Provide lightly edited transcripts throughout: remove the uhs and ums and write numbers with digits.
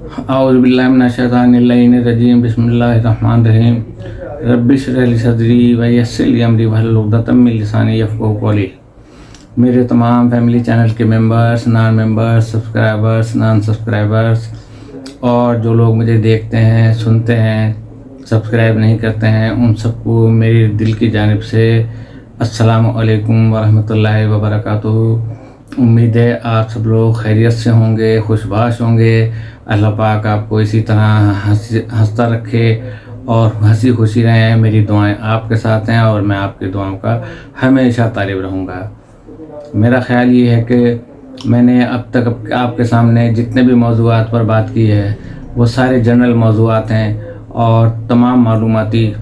औज़ुबिल्लाहिमिनश्शैतानिर्रजीम बिस्मिल्लाहिर्रहमानिर्रहीम रब्बि इश्रह ली सदरी व यस्सिर ली अमरी वहलुल उक़दतम मिन लिसानी यफ़क़हू क़ौली। मेरे तमाम फैमिली चैनल के members, non members, subscribers, non subscribers और जो लोग मुझे देखते हैं, सुनते हैं, सब्सक्राइब नहीं करते हैं, उन सबको मेरे दिल की जानिब से अस्सलामु अलैकुम व रहमतुल्लाहि व बरकातुहू। उम्मीद है आप सब लोग खैरियत से होंगे, खुशबाश होंगे। अल्लाह पाक आपको इसी तरह हंसता रखे और हंसी खुशी रहें। मेरी दुआएं आपके साथ हैं और मैं आपकी दुआओं का हमेशा तालिब रहूँगा। मेरा ख़्याल ये है कि मैंने अब तक आपके सामने जितने भी मौज़ूआत पर बात की है वो सारे जनरल मौज़ूआत हैं और तमाम मालूमाती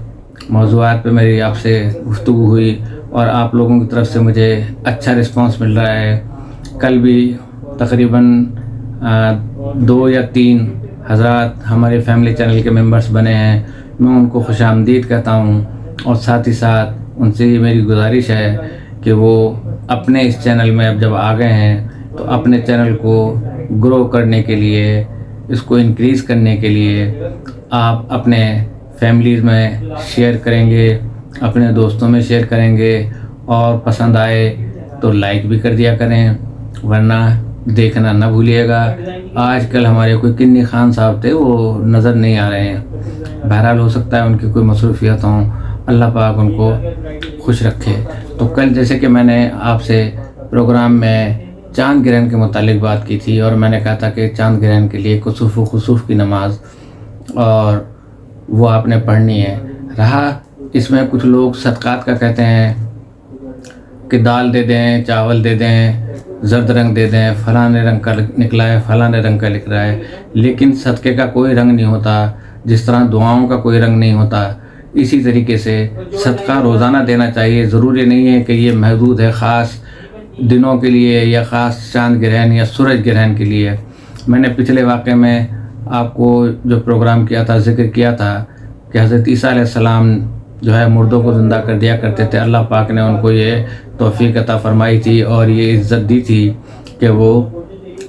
मौज़ूआत पे मेरी आपसे गुफ्तगू हुई और आप लोगों की तरफ से मुझे अच्छा रिस्पांस मिल रहा है। कल भी तकरीबन 2 या 3 हज़रात हमारे फैमिली चैनल के मेंबर्स बने हैं। मैं उनको खुशामदीद कहता हूँ और साथ ही साथ उनसे ये मेरी गुजारिश है कि वो अपने इस चैनल में अब जब आ गए हैं तो अपने चैनल को ग्रो करने के लिए, इसको इंक्रीज़ करने के लिए आप अपने फैमिलीज़ में शेयर करेंगे, अपने दोस्तों में शेयर करेंगे और पसंद आए तो लाइक भी कर दिया करें, वरना देखना ना भूलिएगा। आजकल हमारे कोई किन्नी खान साहब थे, वो नज़र नहीं आ रहे हैं। बहरहाल हो सकता है उनकी कोई मसरूफियत हों, अल्लाह पाक उनको खुश रखे। तो कल जैसे कि मैंने आपसे प्रोग्राम में चाँद ग्रहण के मुतालिक बात की थी और मैंने कहा था कि चाँद ग्रहण के लिए कुसूफ़ व खुसूफ़ की नमाज और वो आपने पढ़नी है। रहा इसमें कुछ लोग सदक़ात का कहते हैं कि दाल दे दें, चावल दे दें, ज़र्द रंग दे दें, फ़लाने रंग का निकला है, फ़लाने रंग का लिख रहा है, लेकिन सदक़े का कोई रंग नहीं होता। जिस तरह दुआओं का कोई रंग नहीं होता, इसी तरीके से सदका रोज़ाना देना चाहिए। ज़रूरी नहीं है कि ये महदूद है ख़ास दिनों के लिए या ख़ास चाँद ग्रहण या सूरज ग्रहण के लिए। मैंने पिछले वाक़े में आपको जो प्रोग्राम किया था, ज़िक्र किया था कि हज़रत ईसा अलैहिस्सलाम जो है मुर्दों को ज़िंदा कर दिया करते थे। अल्लाह पाक ने उनको ये तौफ़ीक़ अता फ़रमाई थी और ये इज़्ज़त दी थी कि वो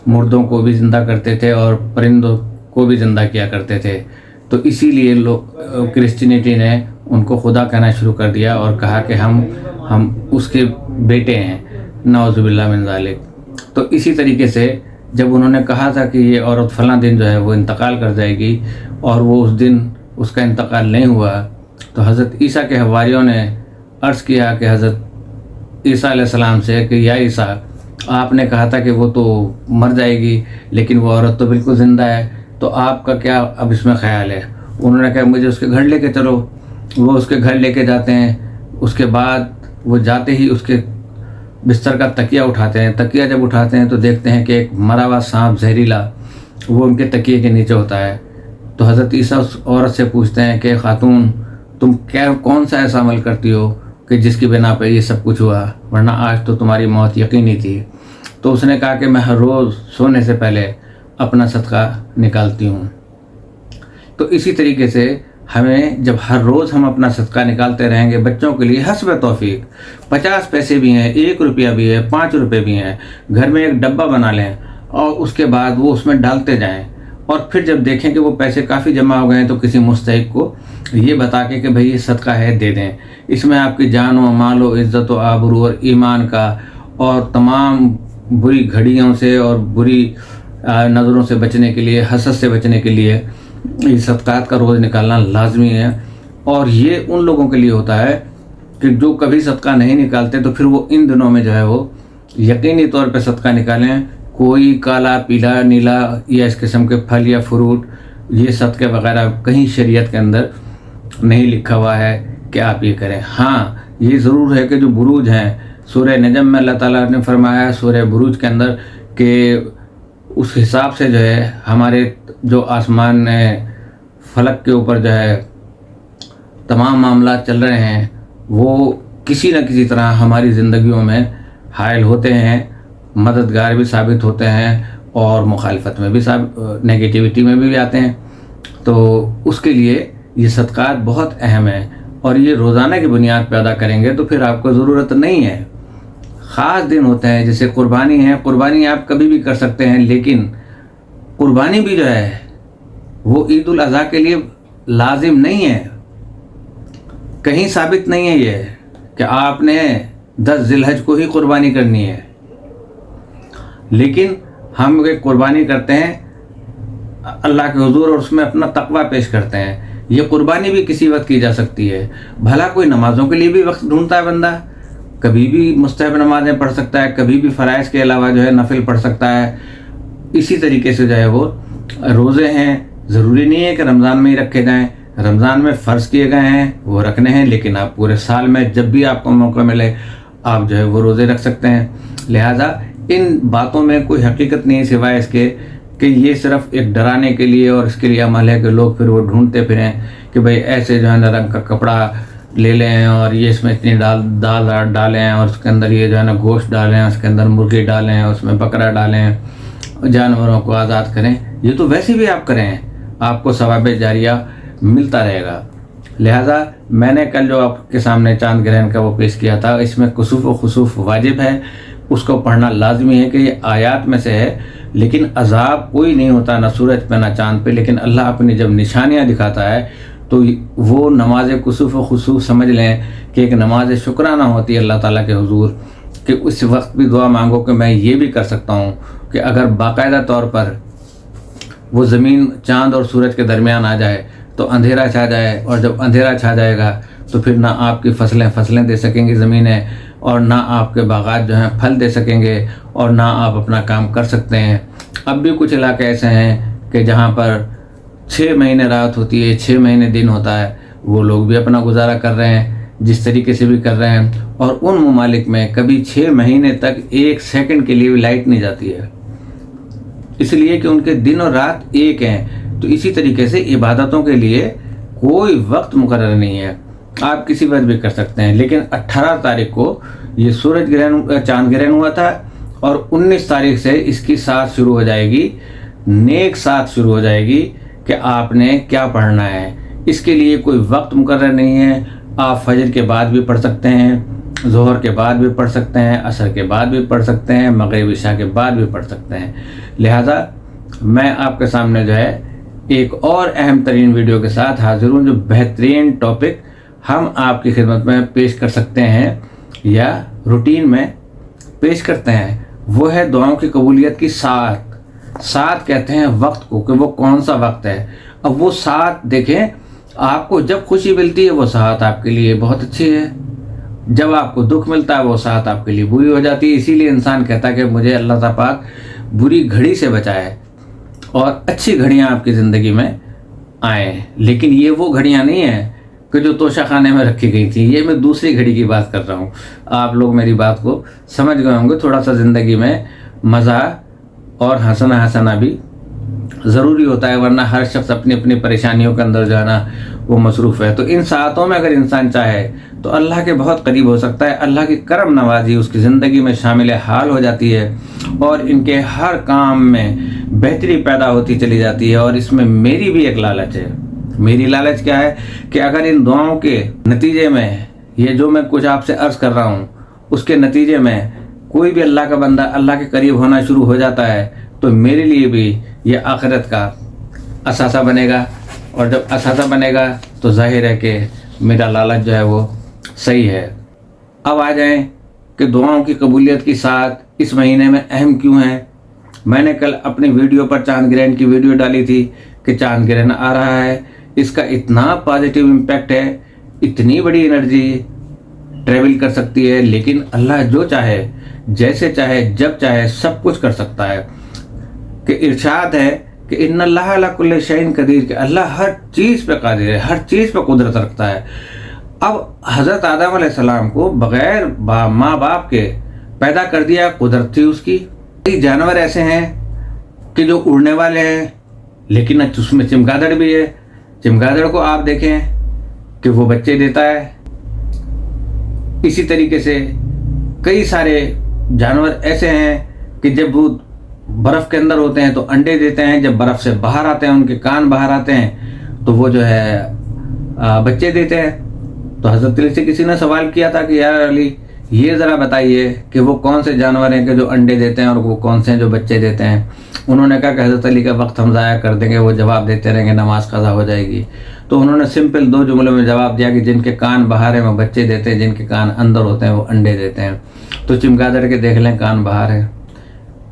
मुर्दों को भी ज़िंदा करते थे और परिंदों को भी ज़िंदा किया करते थे। तो इसीलिए लोग क्रिश्चियनिटी ने उनको खुदा कहना शुरू कर दिया और कहा कि हम उसके बेटे हैं, नाउज़ुबिल्लाह मिन ज़ालिक। तो इसी तरीके से जब उन्होंने कहा था कि ये औरत फ़लाँ दिन जो है वो इंतकाल कर जाएगी और वो उस दिन उसका इंतकाल नहीं हुआ, तो हज़रत ईसा के हवारियों ने अर्ज़ किया कि हज़रत ईसा अलैहिस्सलाम से कि या ईसा, आपने कहा था कि वो तो मर जाएगी लेकिन वो औरत तो बिल्कुल ज़िंदा है, तो आपका क्या अब इसमें ख़्याल है? उन्होंने कहा मुझे उसके घर लेके चलो। वो उसके घर लेके जाते हैं। उसके बाद वो जाते ही उसके बिस्तर का तकिया उठाते हैं। तकिया जब उठाते हैं तो देखते हैं कि एक मरा हुआ सांप जहरीला वो उनके तकिए के नीचे होता है। तो हज़रत ईसा उस औरत से पूछते हैं कि खातून, तुम कौन सा ऐसा अमल करती हो कि जिसकी बिना पे ये सब कुछ हुआ, वरना आज तो तुम्हारी मौत यकीनी थी। तो उसने कहा कि मैं हर रोज़ सोने से पहले अपना सदका निकालती हूँ। तो इसी तरीके से हमें जब हर रोज़ हम अपना सदका निकालते रहेंगे बच्चों के लिए हस्ब तौफीक, 50 पैसे भी हैं, 1 रुपया भी है, 5 रुपये भी हैं, घर में एक डब्बा बना लें और उसके बाद वो उसमें डालते जाएं और फिर जब देखें कि वो पैसे काफ़ी जमा हो गए हैं तो किसी मुस्तहिक को ये बता के कि भाई ये सदका है, दे दें। इसमें आपकी जान व माल व इज़्ज़त व आबरू और ईमान का और तमाम बुरी घड़ियों से और बुरी नज़रों से बचने के लिए, हसद से बचने के लिए ये सदक़ात का रोज़ निकालना लाजमी है। और ये उन लोगों के लिए होता है कि जो कभी सदका नहीं निकालते, तो फिर वो इन दिनों में जो है वो यकीनी तौर पे सदका निकालें। कोई काला, पीला, नीला या इस किस्म के फल या फ्रूट, ये सदक़े वगैरह कहीं शरीयत के अंदर नहीं लिखा हुआ है कि आप ये करें। हाँ, ये ज़रूर है कि जो बुरूज हैं, सूरह नजम में अल्लाह ताला ने फरमाया है सूरह बुरूज के अंदर कि उस हिसाब से जो है हमारे जो आसमान फलक के ऊपर जो है तमाम मामला चल रहे हैं वो किसी न किसी तरह हमारी ज़िंदगियों में हायल होते हैं, मददगार भी साबित होते हैं और मुखालफत में भी नेगेटिविटी में भी आते हैं। तो उसके लिए ये सदक़ात बहुत अहम है और ये रोज़ाना की बुनियाद पर अदा करेंगे तो फिर आपको ज़रूरत नहीं है। ख़ास दिन होते हैं जैसे कुर्बानी है, कुर्बानी आप कभी भी कर सकते हैं, लेकिन कुर्बानी भी जो है वो ईद उल अज़हा के लिए लाजिम नहीं है, कहीं साबित नहीं है ये कि आपने 10 ज़िलहज को ही कुर्बानी करनी है। लेकिन हम एक कुर्बानी करते हैं अल्लाह के हुजूर और उसमें अपना तकवा पेश करते हैं। ये कुर्बानी भी किसी वक्त की जा सकती है। भला कोई नमाज़ों के लिए भी वक्त ढूंढता है बंदा, कभी भी मुस्तहब नमाज़ें पढ़ सकता है, कभी भी फ़राइज़ के अलावा जो है नफिल पढ़ सकता है। इसी तरीके से जो है वो रोज़े हैं, ज़रूरी नहीं है कि रमज़ान में ही रखे जाएं। रमज़ान में फ़र्ज़ किए गए हैं वो रखने हैं, लेकिन आप पूरे साल में जब भी आपको मौका मिले आप जो है वो रोज़े रख सकते हैं। लिहाजा इन बातों में कोई हकीकत नहीं सिवाय इसके कि ये सिर्फ एक डराने के लिए और इसके लिए अमल है कि लोग फिर वो ढूंढते फिरें कि भाई ऐसे जो है ना रंग का कपड़ा ले लें और ये इसमें इतनी दाल डालें और उसके अंदर ये जो है ना गोश्त डालें, उसके अंदर मुर्गी डालें, उसमें बकरा डालें, जानवरों को आज़ाद करें। ये तो वैसे भी आप करें, आपको सवाब जारिया मिलता रहेगा। लिहाजा मैंने कल जो आपके सामने चांद ग्रहण का वो पेश किया था, इसमें कुसूफ व खुसूफ वाजिब है, उसको पढ़ना लाजमी है कि ये आयात में से है। लेकिन अजाब कोई नहीं होता ना सूरज पे ना चांद पे, लेकिन अल्लाह अपनी जब निशानियाँ दिखाता है तो वो नमाज कुसूफ व खुसूफ समझ लें कि एक नमाज शुक्राना होती है अल्लाह ताला के हुजूर, कि उस वक्त भी दुआ मांगो कि मैं ये भी कर सकता हूँ कि अगर बाकायदा तौर पर वो ज़मीन चांद और सूरज के दरमियान आ जाए तो अंधेरा छा जाए, और जब अंधेरा छा जाएगा तो फिर ना आपकी फसलें दे सकेंगी ज़मीनें, और ना आपके बागात जो हैं फल दे सकेंगे, और ना आप अपना काम कर सकते हैं। अब भी कुछ इलाके ऐसे हैं कि जहाँ पर 6 महीने रात होती है, 6 महीने दिन होता है, वो लोग भी अपना गुजारा कर रहे हैं जिस तरीके से भी कर रहे हैं। और उन ममालिक में कभी 6 महीने तक 1 सेकंड के लिए भी लाइट नहीं जाती है, इसलिए कि उनके दिन और रात एक हैं। तो इसी तरीके से इबादतों के लिए कोई वक्त मुकर्रर नहीं है, आप किसी वक्त भी कर सकते हैं। लेकिन 18 तारीख को ये सूरज ग्रहण चांद ग्रहण हुआ था और 19 तारीख से इसकी साथ शुरू हो जाएगी, नेक साथ शुरू हो जाएगी कि आपने क्या पढ़ना है। इसके लिए कोई वक्त मुकर्रर नहीं है, आप फजर के बाद भी पढ़ सकते हैं, ज़ोहर के बाद भी पढ़ सकते हैं, असर के बाद भी पढ़ सकते हैं, मगरिब इशा के बाद भी पढ़ सकते हैं। लिहाजा मैं आपके सामने जो है एक और अहम तरीन वीडियो के साथ हाजिर हूँ, जो बेहतरीन टॉपिक हम आपकी खिदमत में पेश कर सकते हैं या रूटीन में पेश करते हैं। वो है दुआओं की कबूलियत की सात कहते हैं वक्त को, कि वो कौन सा वक्त है। अब वो सात देखें, आपको जब खुशी मिलती है वो सात आपके लिए बहुत अच्छी है, जब आपको दुख मिलता है वो सात आपके लिए बुरी हो जाती है। इसीलिए इंसान कहता है कि मुझे अल्लाह ताला पाक बुरी घड़ी से बचाए और अच्छी घड़ियाँ आपकी ज़िंदगी में आए। लेकिन ये वो घड़ियाँ नहीं हैं कि जो तोशा खाने में रखी गई थी, ये मैं दूसरी घड़ी की बात कर रहा हूँ। आप लोग मेरी बात को समझ गए होंगे। थोड़ा सा ज़िंदगी में मज़ा और हंसना भी ज़रूरी होता है, वरना हर शख्स अपनी अपनी परेशानियों के अंदर जो है ना वो मसरूफ़ है। तो इन सातों में अगर इंसान चाहे तो अल्लाह के बहुत करीब हो सकता है, अल्लाह की करम नवाजी उसकी ज़िंदगी में शामिल हाल हो जाती है और इनके हर काम में बेहतरी पैदा होती चली जाती है। और इसमें मेरी भी एक लालच है। मेरी लालच क्या है कि अगर इन दुआओं के नतीजे में, ये जो मैं कुछ आपसे अर्ज़ कर रहा हूँ, उसके नतीजे में कोई भी अल्लाह का बंदा अल्लाह के करीब होना शुरू हो जाता है, तो मेरे लिए भी ये आखिरत का असासा बनेगा। और जब असासा बनेगा तो जाहिर है कि मेरा लालच जो है वो सही है। अब आ जाएं कि दुआओं की कबूलियत की साथ इस महीने में अहम क्यों है। मैंने कल अपनी वीडियो पर चांद ग्रहण की वीडियो डाली थी कि चांद ग्रहण आ रहा है, इसका इतना पॉजिटिव इम्पैक्ट है, इतनी बड़ी एनर्जी ट्रेवल कर सकती है। लेकिन अल्लाह जो चाहे, जैसे चाहे, जब चाहे सब कुछ कर सकता है। कि इरशाद है कि इन्नल्लाह अला कुल्लि शैइन कदीर, कि अल्लाह हर चीज़ पे कादिर है, हर चीज़ पे कुदरत रखता है। अब हज़रत आदम अलैहिस्सलाम को बग़ैर माँ बाप के पैदा कर दिया, कुदरत थी उसकी। कई जानवर ऐसे हैं कि जो उड़ने वाले हैं, लेकिन उसमें चमगादड़ भी है। चमगादड़ को आप देखें कि वो बच्चे देता है। इसी तरीके से कई सारे जानवर ऐसे हैं कि जब वो बर्फ़ के अंदर होते हैं तो अंडे देते हैं, जब बर्फ़ से बाहर आते हैं, उनके कान बाहर आते हैं, तो वो जो है बच्चे देते हैं। तो हज़रत अली से किसी ने सवाल किया था कि यार अली, یہ ذرا بتائیے کہ وہ کون سے جانور ہیں کہ جو انڈے دیتے ہیں اور وہ کون سے ہیں جو بچے دیتے ہیں؟ انہوں نے کہا کہ حضرت علی کا وقت ہم ضائع کر دیں گے، وہ جواب دیتے رہیں گے، نماز قضا ہو جائے گی۔ تو انہوں نے سمپل 2 جملوں میں جواب دیا کہ جن کے کان باہر ہیں وہ بچے دیتے ہیں، جن کے کان اندر ہوتے ہیں وہ انڈے دیتے ہیں۔ تو چمگادڑ کے دیکھ لیں کان باہر ہیں۔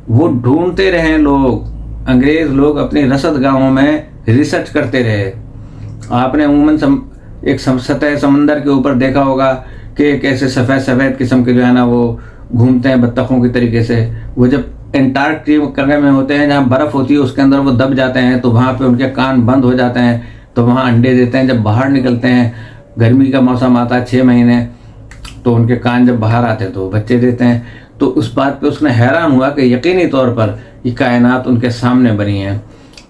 وہ ڈھونڈتے رہے لوگ، انگریز لوگ اپنی رصد گاہوں میں ریسرچ کرتے رہے۔ آپ نے عموماً ایک سطح سمندر کے اوپر دیکھا ہوگا کہ ایک ایسے سفید سفید قسم کے جو ہے نا وہ گھومتے ہیں بطخوں کی طریقے سے۔ وہ جب انٹارکٹیکا میں ہوتے ہیں جہاں برف ہوتی ہے اس کے اندر وہ دب جاتے ہیں تو وہاں پہ ان کے کان بند ہو جاتے ہیں تو وہاں انڈے دیتے ہیں۔ جب باہر نکلتے ہیں، گرمی کا موسم آتا ہے 6 مہینے، تو ان کے کان جب باہر آتے ہیں تو بچے دیتے ہیں۔ تو اس بات پہ اس نے حیران ہوا کہ یقینی طور پر یہ کائنات ان کے سامنے بنی ہے۔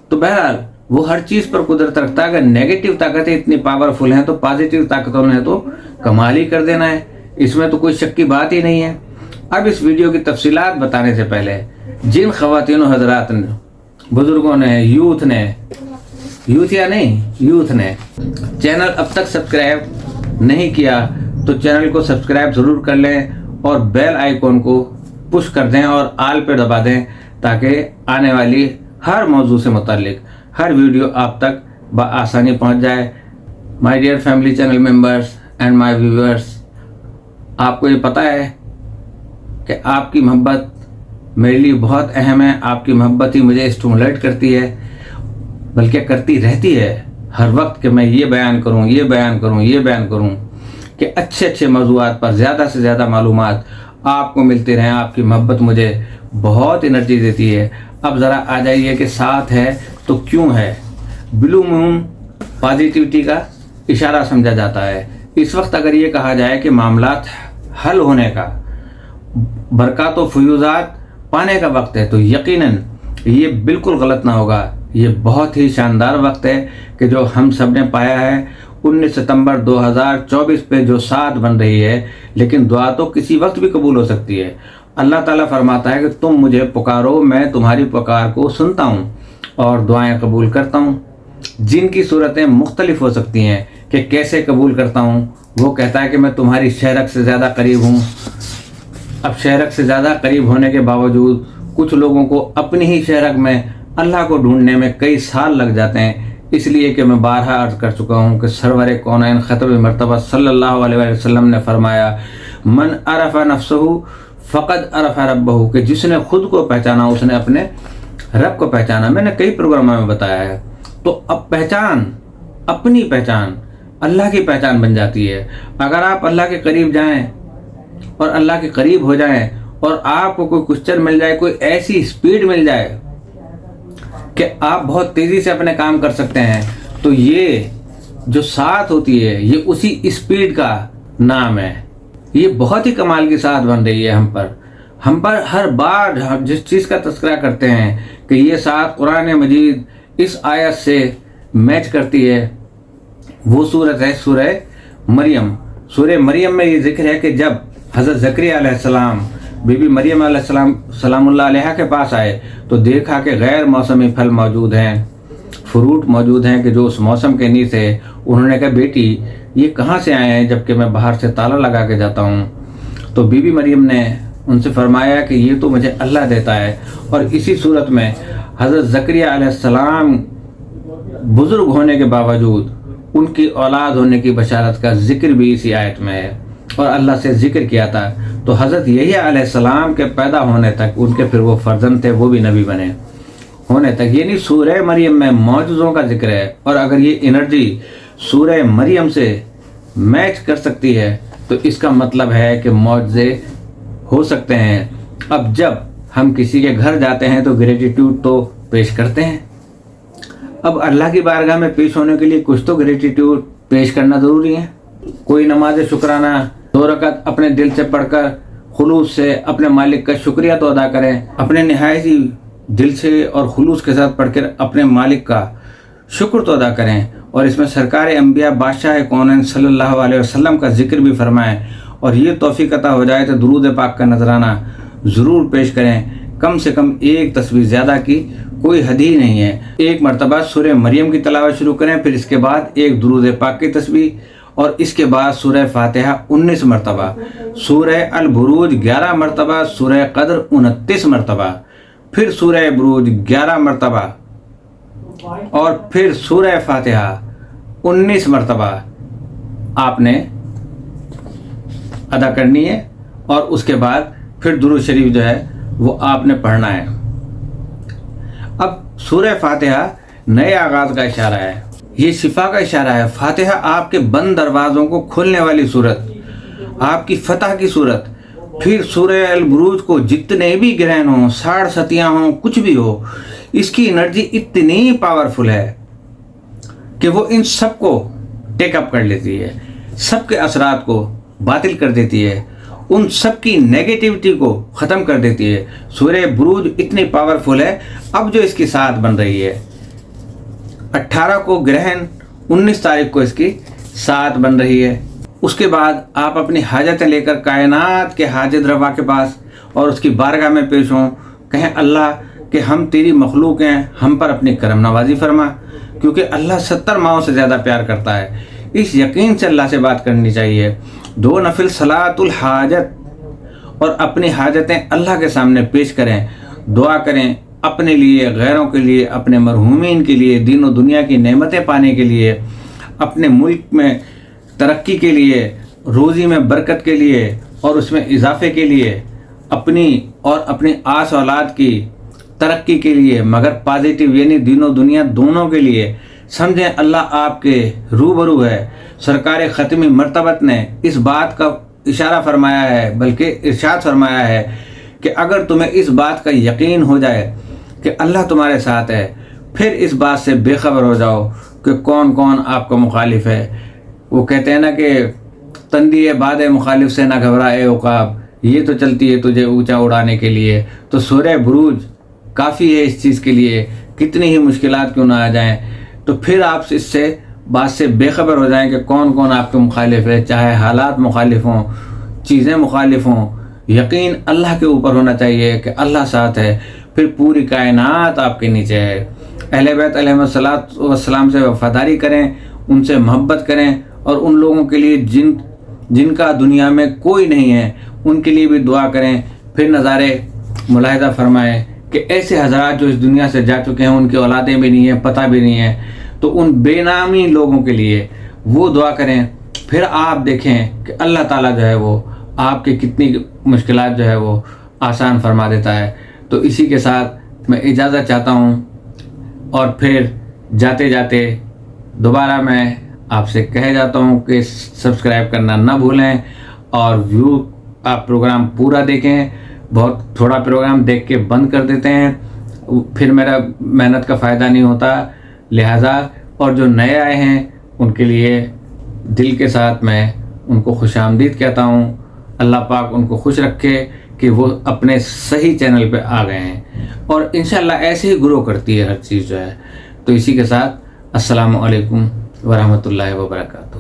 تو بہرحال وہ ہر چیز پر قدرت رکھتا ہے۔ اگر نیگیٹو طاقتیں اتنی پاورفل ہیں تو پازیٹیو طاقتوں نے تو کمال ہی کر دینا ہے، اس میں تو کوئی شک کی بات ہی نہیں ہے۔ اب اس ویڈیو کی تفصیلات بتانے سے پہلے جن خواتین و حضرات نے، بزرگوں نے، یوتھ نے چینل اب تک سبسکرائب نہیں کیا تو چینل کو سبسکرائب ضرور کر لیں اور بیل آئیکن کو پش کر دیں اور آل پہ دبا دیں تاکہ آنے والی ہر موضوع سے متعلق ہر ویڈیو آپ تک بآسانی پہنچ جائے۔ My dear family channel members and my viewers, آپ کو یہ پتہ ہے کہ آپ کی محبت میرے لیے بہت اہم ہے۔ آپ کی محبت ہی مجھے اسٹیمولیٹ کرتی ہے، بلکہ کرتی رہتی ہے ہر وقت کہ میں یہ بیان کروں کہ اچھے موضوعات پر زیادہ سے زیادہ معلومات آپ کو ملتی رہیں۔ آپ کی محبت مجھے بہت انرجی دیتی ہے۔ اب ذرا آ جائیے کہ ساتھ ہے تو کیوں ہے۔ بلو مون پازیٹیوٹی کا اشارہ سمجھا جاتا ہے۔ اس وقت اگر یہ کہا جائے کہ معاملات حل ہونے کا، برکات و فیوزات پانے کا وقت ہے تو یقیناً یہ بالکل غلط نہ ہوگا۔ یہ بہت ہی شاندار وقت ہے کہ جو ہم سب نے پایا ہے۔ 19 ستمبر 2024 پہ جو سات بن رہی ہے، لیکن دعا تو کسی وقت بھی قبول ہو سکتی ہے۔ اللہ تعالیٰ فرماتا ہے کہ تم مجھے پکارو، میں تمہاری پکار کو سنتا ہوں اور دعائیں قبول کرتا ہوں۔ جن کی صورتیں مختلف ہو سکتی ہیں کہ کیسے قبول کرتا ہوں، وہ کہتا ہے کہ میں تمہاری شہرک سے زیادہ قریب ہوں۔ اب شہرک سے زیادہ قریب ہونے کے باوجود کچھ لوگوں کو اپنی ہی شہرک میں اللہ کو ڈھونڈنے میں کئی سال لگ جاتے ہیں، اس لیے کہ میں بارہا عرض کر چکا ہوں کہ سرور کونین خطب مرتبہ صلی اللہ علیہ وسلم نے فرمایا، من عرف نفسہ فقد عرف ربہ، کہ جس نے خود کو پہچانا اس نے اپنے رب کو پہچانا۔ میں نے کئی پروگراموں میں بتایا ہے۔ تو اب پہچان، اپنی پہچان اللہ کی پہچان بن جاتی ہے۔ اگر آپ اللہ کے قریب جائیں اور اللہ کے قریب ہو جائیں اور آپ کو کوئی کوشچن مل جائے، کوئی ایسی سپیڈ مل جائے کہ آپ بہت تیزی سے اپنے کام کر سکتے ہیں، تو یہ جو ساتھ ہوتی ہے یہ اسی اسپیڈ کا نام ہے۔ یہ بہت ہی کمال کی ساتھ بن رہی ہے ہم پر ہر بار جس چیز کا تذکرہ کرتے ہیں کہ یہ ساتھ قرآن مجید اس آیت سے میچ کرتی ہے، وہ صورت ہے سورہ مریم۔ سورہ مریم میں یہ ذکر ہے کہ جب حضرت زکریا علیہ السلام بی بی مریم علیہ السلام سلام اللہ علیہ کے پاس آئے تو دیکھا کہ غیر موسمی پھل موجود ہیں، فروٹ موجود ہیں کہ جو اس موسم کے نہیں تھے۔ انہوں نے کہا بیٹی یہ کہاں سے آئے ہیں جبکہ میں باہر سے تالا لگا کے جاتا ہوں؟ تو بی بی مریم نے ان سے فرمایا کہ یہ تو مجھے اللہ دیتا ہے۔ اور اسی صورت میں حضرت زکریا علیہ السلام بزرگ ہونے کے باوجود ان کی اولاد ہونے کی بشارت کا ذکر بھی اسی آیت میں ہے اور اللہ سے ذکر کیا تھا۔ تو حضرت یحییٰ علیہ السلام کے پیدا ہونے تک ان کے پھر وہ فرزند تھے، وہ بھی نبی بنے ہونے تک، یعنی سورہ مریم میں معجزوں کا ذکر ہے۔ اور اگر یہ انرجی سورہ مریم سے میچ کر سکتی ہے تو اس کا مطلب ہے کہ معجزے ہو سکتے ہیں۔ اب جب ہم کسی کے گھر جاتے ہیں تو گریٹیٹیوڈ تو پیش کرتے ہیں۔ اب اللہ کی بارگاہ میں پیش ہونے کے لیے کچھ تو گریٹیٹیوڈ پیش کرنا ضروری ہے۔ کوئی نماز شکرانہ 2 رکعت اپنے دل سے پڑھ کر خلوص سے اپنے مالک کا شکریہ تو ادا کریں، اپنے نہایت ہی دل سے اور خلوص کے ساتھ پڑھ کر اپنے مالک کا شکر تو ادا کریں، اور اس میں سرکار انبیاء بادشاہ کونین صلی اللہ علیہ وسلم کا ذکر بھی فرمائیں، اور یہ توفیق عطا ہو جائے تو درود پاک کا نذرانہ ضرور پیش کریں، کم سے کم 1 تسبیح، زیادہ کی کوئی حد ہی نہیں ہے۔ 1 مرتبہ سورہ مریم کی تلاوت شروع کریں، پھر اس کے بعد 1 درود پاک کی تسبیح اور اس کے بعد سورہ فاتحہ 19 مرتبہ، سورہ البروج 11 مرتبہ، سورہ قدر 29 مرتبہ، پھر سورہ بروج 11 مرتبہ، اور پھر سورہ فاتحہ 19 مرتبہ آپ نے ادا کرنی ہے، اور اس کے بعد پھر درود شریف جو ہے وہ آپ نے پڑھنا ہے۔ اب سورہ فاتحہ نئے آغاز کا اشارہ ہے، یہ شفا کا اشارہ ہے۔ فاتحہ آپ کے بند دروازوں کو کھولنے والی صورت، آپ کی فتح کی صورت۔ پھر سورہ البروج کو جتنے بھی گرہن ہوں، ساڑھ ستیاں ہوں، کچھ بھی ہو، اس کی انرجی اتنی پاورفل ہے کہ وہ ان سب کو ٹیک اپ کر لیتی ہے، سب کے اثرات کو باطل کر دیتی ہے، ان سب کی نیگیٹیوٹی کو ختم کر دیتی ہے۔ سورہ بروج اتنی پاورفل ہے، اب جو اس کی ساتھ بن رہی ہے، 18 کو گرہن، 19 تاریخ کو اس کی ساتھ بن رہی ہے۔ اس کے بعد آپ اپنی حاجتیں لے کر کائنات کے حاجت روا کے پاس اور اس کی بارگاہ میں پیش ہوں، کہیں اللہ کہ ہم تیری مخلوق ہیں، ہم پر اپنی کرم نوازی فرما، کیونکہ اللہ 70 ماؤں سے زیادہ پیار کرتا ہے۔ اس یقین سے اللہ سے بات کرنی چاہیے۔ 2 نفل صلاۃ الحاجت اور اپنی حاجتیں اللہ کے سامنے پیش کریں، دعا کریں اپنے لیے، غیروں کے لیے، اپنے مرحومین کے لیے، دین و دنیا کی نعمتیں پانے کے لیے، اپنے ملک میں ترقی کے لیے، روزی میں برکت کے لیے اور اس میں اضافے کے لیے، اپنی اور اپنی آس اولاد کی ترقی کے لیے، مگر پازیٹیو یعنی دین و دنیا دونوں کے لیے۔ سمجھیں اللہ آپ کے روبرو ہے۔ سرکار ختمی مرتبت نے اس بات کا اشارہ فرمایا ہے، بلکہ ارشاد فرمایا ہے کہ اگر تمہیں اس بات کا یقین ہو جائے کہ اللہ تمہارے ساتھ ہے، پھر اس بات سے بے خبر ہو جاؤ کہ کون کون آپ کا مخالف ہے۔ وہ کہتے ہیں نا کہ تندی باد مخالف سے نہ گھبرائے عقاب، یہ تو چلتی ہے تجھے اونچا اڑانے کے لیے۔ تو سورہ بروج کافی ہے اس چیز کے لیے، کتنی ہی مشکلات کیوں نہ آ جائیں، تو پھر آپ اس سے بات سے بے خبر ہو جائیں کہ کون کون آپ کے مخالف ہے، چاہے حالات مخالف ہوں، چیزیں مخالف ہوں، یقین اللہ کے اوپر ہونا چاہیے کہ اللہ ساتھ ہے، پھر پوری کائنات آپ کے نیچے ہے۔ اہل بیت علیہم السلام سے وفاداری کریں، ان سے محبت کریں، اور ان لوگوں کے لیے جن کا دنیا میں کوئی نہیں ہے، ان کے لیے بھی دعا کریں۔ پھر نظارے ملاحظہ فرمائیں کہ ایسے حضرات جو اس دنیا سے جا چکے ہیں، ان کی اولادیں بھی نہیں ہیں، پتہ بھی نہیں ہے، تو ان بے نامی لوگوں کے لیے وہ دعا کریں۔ پھر آپ دیکھیں کہ اللہ تعالیٰ جو ہے وہ آپ کی کتنی مشکلات جو ہے وہ آسان فرما دیتا ہے۔ تو اسی کے ساتھ میں اجازت چاہتا ہوں، اور پھر جاتے جاتے دوبارہ میں آپ سے کہہ جاتا ہوں کہ سبسکرائب کرنا نہ بھولیں، اور آپ پروگرام پورا دیکھیں۔ بہت تھوڑا پروگرام دیکھ کے بند کر دیتے ہیں، پھر میرا محنت کا فائدہ نہیں ہوتا، لہٰذا اور جو نئے آئے ہیں ان کے لیے دل کے ساتھ میں ان کو خوش آمدید کہتا ہوں۔ اللہ پاک ان کو خوش رکھے کہ وہ اپنے صحیح چینل پہ آ گئے ہیں، اور انشاءاللہ ایسے ہی گرو کرتی ہے ہر چیز جو ہے۔ تو اسی کے ساتھ السلام علیکم ورحمۃ اللہ وبرکاتہ۔